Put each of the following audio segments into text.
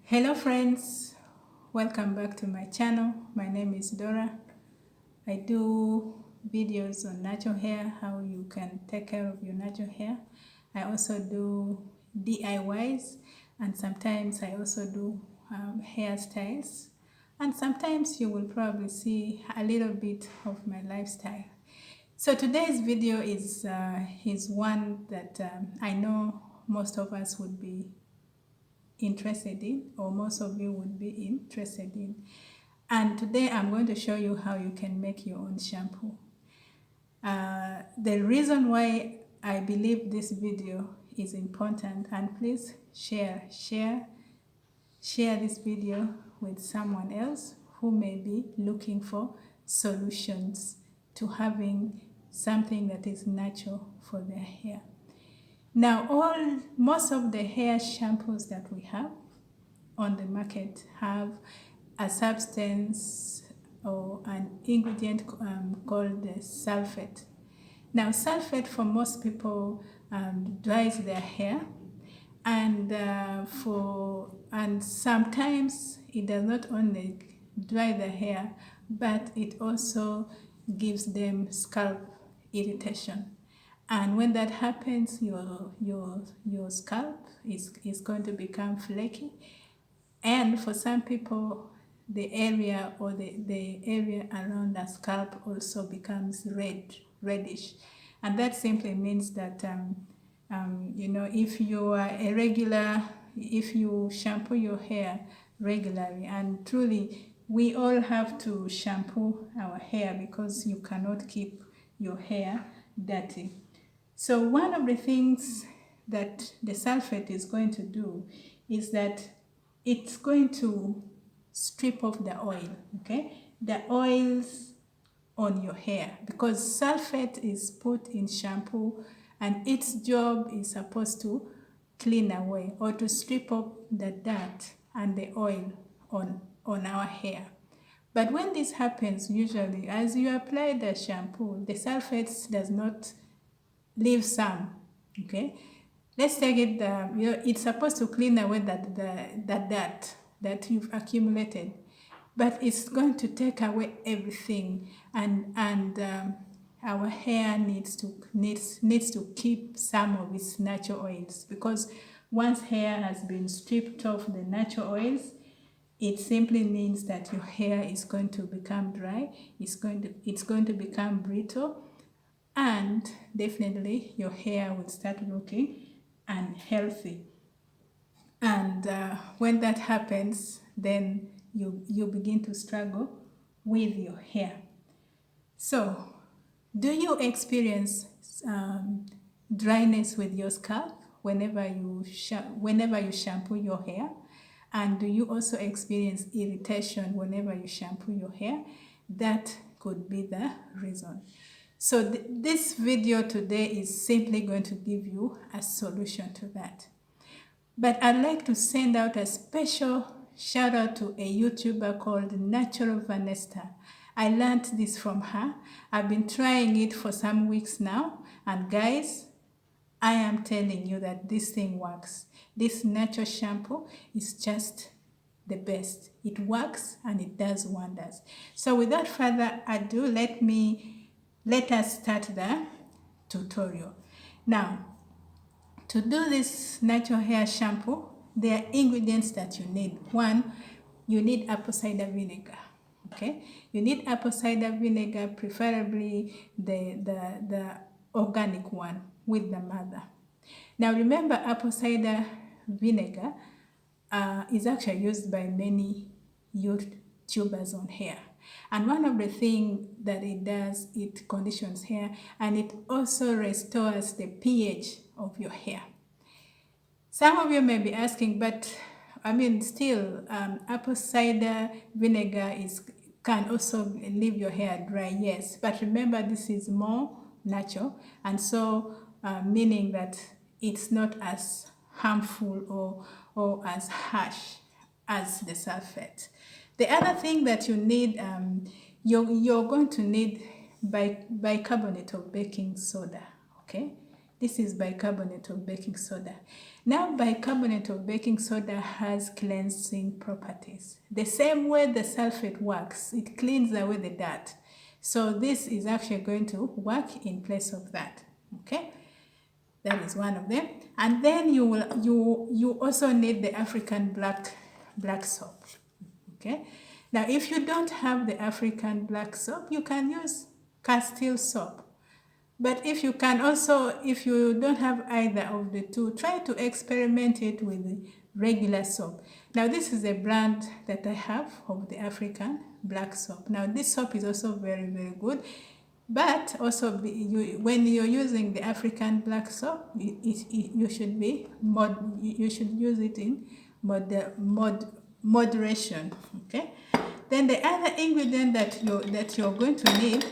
Hello friends, welcome back to my channel. My name is Dora. I do videos on natural hair, how you can take care of your natural hair. I also do DIYs, and sometimes I also do hairstyles, and sometimes you will probably see a little bit of my lifestyle. So today's video is one that I know most of us would be interested in, or most of you would be interested in. And today I'm going to show you how you can make your own shampoo. The reason why I believe this video is important, and please share this video with someone else who may be looking for solutions to having something that is natural for their hair. Now, most of the hair shampoos that we have on the market have a substance or an ingredient called the sulfate. Now, sulfate for most people dries their hair, and sometimes it does not only dry the hair, but it also gives them scalp irritation. And when that happens, your scalp is going to become flaky. And for some people, the area or the area around the scalp also becomes reddish. And that simply means that, if you are if you shampoo your hair regularly, and truly, we all have to shampoo our hair because you cannot keep your hair dirty. So one of the things that the sulfate is going to do is that it's going to strip off the oil, okay? The oils on your hair, because sulfate is put in shampoo and its job is supposed to clean away or to strip off the dirt and the oil on our hair. But when this happens, usually as you apply the shampoo, the sulfates does not leave some, okay? Let's take it, it's supposed to clean away that dirt that you've accumulated, but it's going to take away everything, and our hair needs to keep some of its natural oils, because once hair has been stripped of the natural oils, it simply means that your hair is going to become dry, it's going to become brittle, and definitely your hair will start looking unhealthy. And when that happens, then you begin to struggle with your hair. So, do you experience dryness with your scalp whenever you shampoo your hair? And do you also experience irritation whenever you shampoo your hair? That could be the reason. So this video today is simply going to give you a solution to that. But I'd like to send out a special shout out to a YouTuber called Natural Vanessa. I learned this from her. I've been trying it for some weeks now, and guys, I am telling you that this thing works. This natural shampoo is just the best. It works and it does wonders. So without further ado, let us start the tutorial. Now, to do this natural hair shampoo, there are ingredients that you need. One, you need apple cider vinegar. Okay, you need apple cider vinegar, preferably the organic one with the mother. Now remember, apple cider vinegar is actually used by many YouTubers on hair. And one of the things that it does, it conditions hair, and it also restores the pH of your hair. Some of you may be asking, but I mean, still, apple cider vinegar can also leave your hair dry, yes. But remember, this is more natural, and so meaning that it's not as harmful or as harsh as the sulfate. The other thing that you need, you're going to need bicarbonate of baking soda, okay? This is bicarbonate of baking soda. Now, bicarbonate of baking soda has cleansing properties. The same way the sulfate works, it cleans away the dirt. So this is actually going to work in place of that. Okay, that is one of them. And then you also need the African black soap. Okay, now if you don't have the African black soap, you can use Castile soap. But if you don't have either of the two, try to experiment it with the regular soap. Now this is a brand that I have of the African black soap. Now this soap is also very, very good. But also when you're using the African black soap, you should use it in moderation. Okay. Then the other ingredient that you're going to need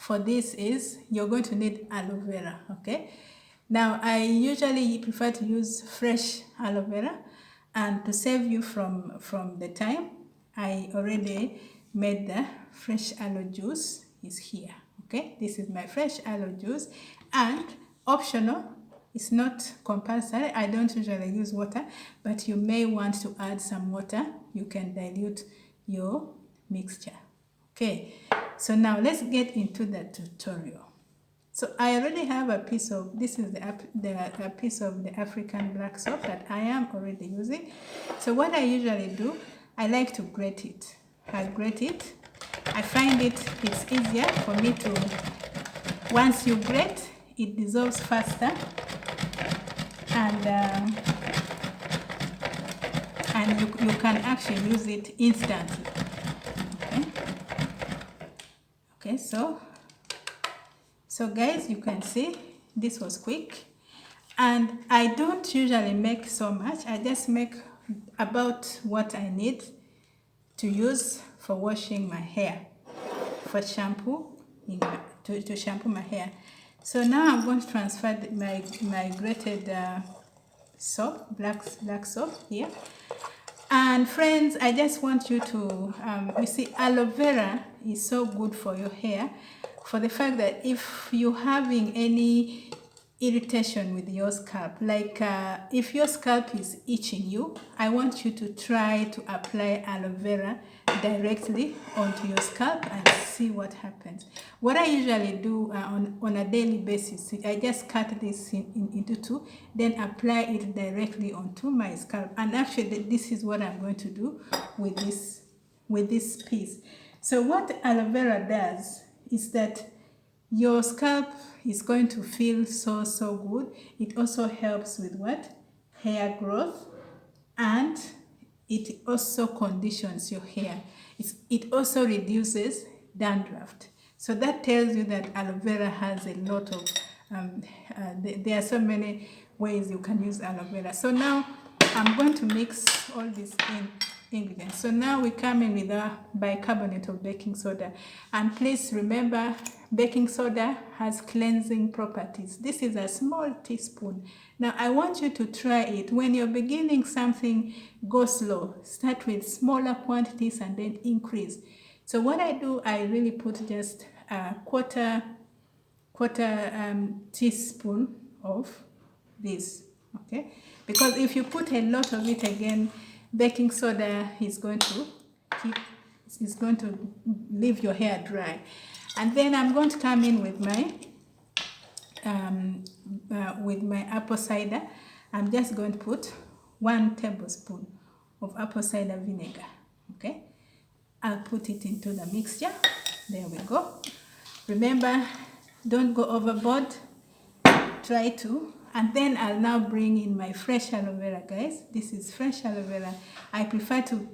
for this is you're going to need aloe vera. Okay, now I usually prefer to use fresh aloe vera, and to save you from the time, I already made the fresh aloe juice is here. Okay, this is my fresh aloe juice, and optional, it's not compulsory. I don't usually use water, but you may want to add some water. You can dilute your mixture. Okay, so now let's get into the tutorial. So I already have a piece of, this is a piece of the African black soap that I am already using. So what I usually do, I like to grate it. I grate it. I find it's easier for me to, once you grate, it dissolves faster, and you can actually use it instantly. Okay, so guys, you can see this was quick, and I don't usually make so much. I just make about what I need to use for washing my hair, for shampoo, to shampoo my hair. So now I'm going to transfer my grated soap, black soap here. And friends, I just want you to, you see, aloe vera is so good for your hair, for the fact that if you're having any irritation with your scalp, like if your scalp is itching you, I want you to try to apply aloe vera directly onto your scalp and see what happens. What I usually do on a daily basis, I just cut this into two, then apply it directly onto my scalp. And actually this is what I'm going to do with this piece. So what aloe vera does is that your scalp is going to feel so good. It also helps with what? Hair growth, and it also conditions your hair. It also reduces dandruff. So that tells you that aloe vera has a lot of, there are so many ways you can use aloe vera. So now I'm going to mix all these ingredients. So now we come in with our bicarbonate of baking soda. And please remember, baking soda has cleansing properties. This is a small teaspoon. Now I want you to try it. When you're beginning something, go slow. Start with smaller quantities and then increase. So what I do, I really put just a quarter teaspoon of this. Okay, because if you put a lot of it, again, baking soda is going to leave your hair dry. And then I'm going to come in with my apple cider. I'm just going to put 1 tablespoon of apple cider vinegar. Okay, I'll put it into the mixture. There we go. Remember, don't go overboard. Try to. And then I'll now bring in my fresh aloe vera, guys. This is fresh aloe vera. I prefer to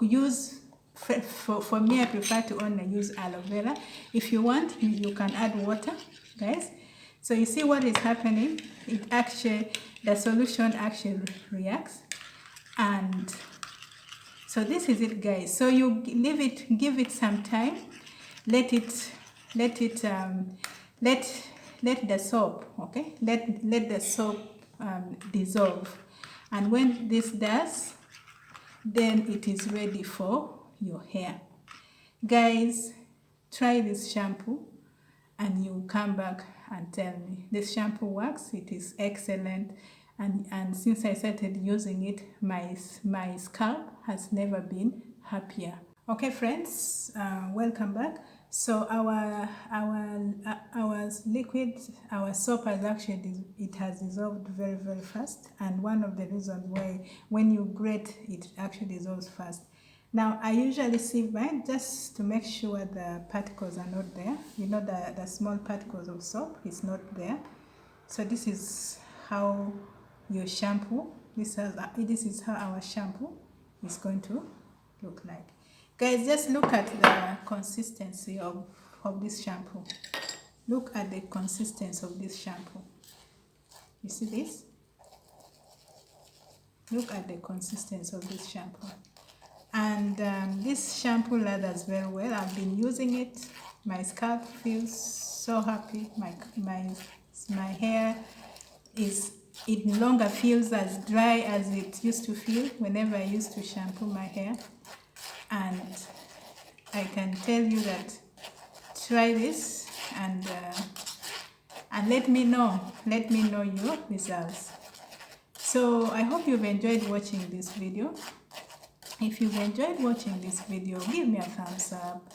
use, for me, I prefer to only use aloe vera. If you want, you can add water, guys. So you see what is happening? The solution actually reacts. And so this is it, guys. So you give it some time. Let the soap, okay? Let the soap dissolve. And when this does, then it is ready for your hair. Guys, try this shampoo and you come back and tell me. This shampoo works, it is excellent, and since I started using it, my scalp has never been happier. Okay friends, welcome back. So our liquid, our soap has actually, it has dissolved very fast, and one of the reasons why when you grate it actually dissolves fast. Now I usually sieve mine just to make sure the particles are not there. You know, the small particles of soap is not there. So this is how your shampoo, this is how our shampoo is going to look like. Guys, just look at the consistency of this shampoo. Look at the consistency of this shampoo. You see this? Look at the consistency of this shampoo. And this shampoo lathers very well. I've been using it. My scalp feels so happy. My hair is, it no longer feels as dry as it used to feel whenever I used to shampoo my hair. And I can tell you that try this and let me know your results. So I hope you've enjoyed watching this video. If you've enjoyed watching this video, give me a thumbs up,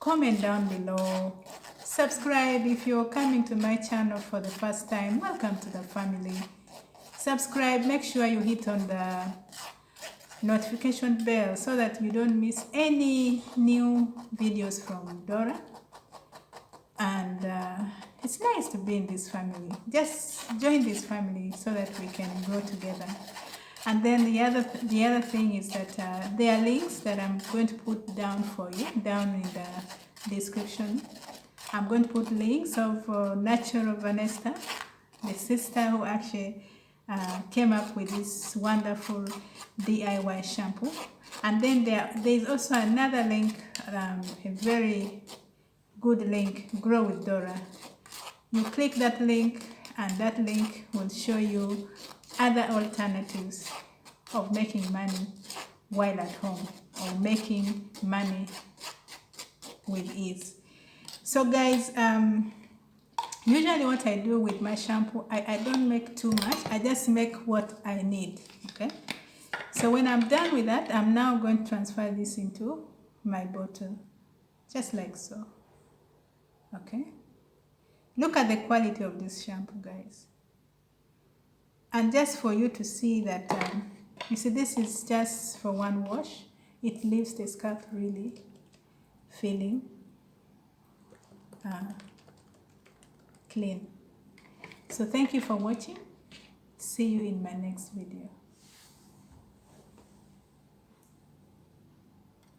comment down below, subscribe if you're coming to my channel for the first time. Welcome to the family. Subscribe, make sure you hit on the notification bell so that you don't miss any new videos from Dora. And it's nice to be in this family. Just join this family so that we can grow together. And then the other thing is that there are links that I'm going to put down for you, down in the description. I'm going to put links of Natural Vanessa, the sister who actually came up with this wonderful DIY shampoo. And then there's also another link, a very good link, Grow with Dora. You click that link and that link will show you other alternatives of making money while at home, or making money with ease. So guys, usually what I do with my shampoo, I don't make too much. I just make what I need, okay? So when I'm done with that, I'm now going to transfer this into my bottle, just like so, okay? Look at the quality of this shampoo, guys. And just for you to see that, you see, this is just for one wash. It leaves the scalp really feeling clean. So thank you for watching. See you in my next video.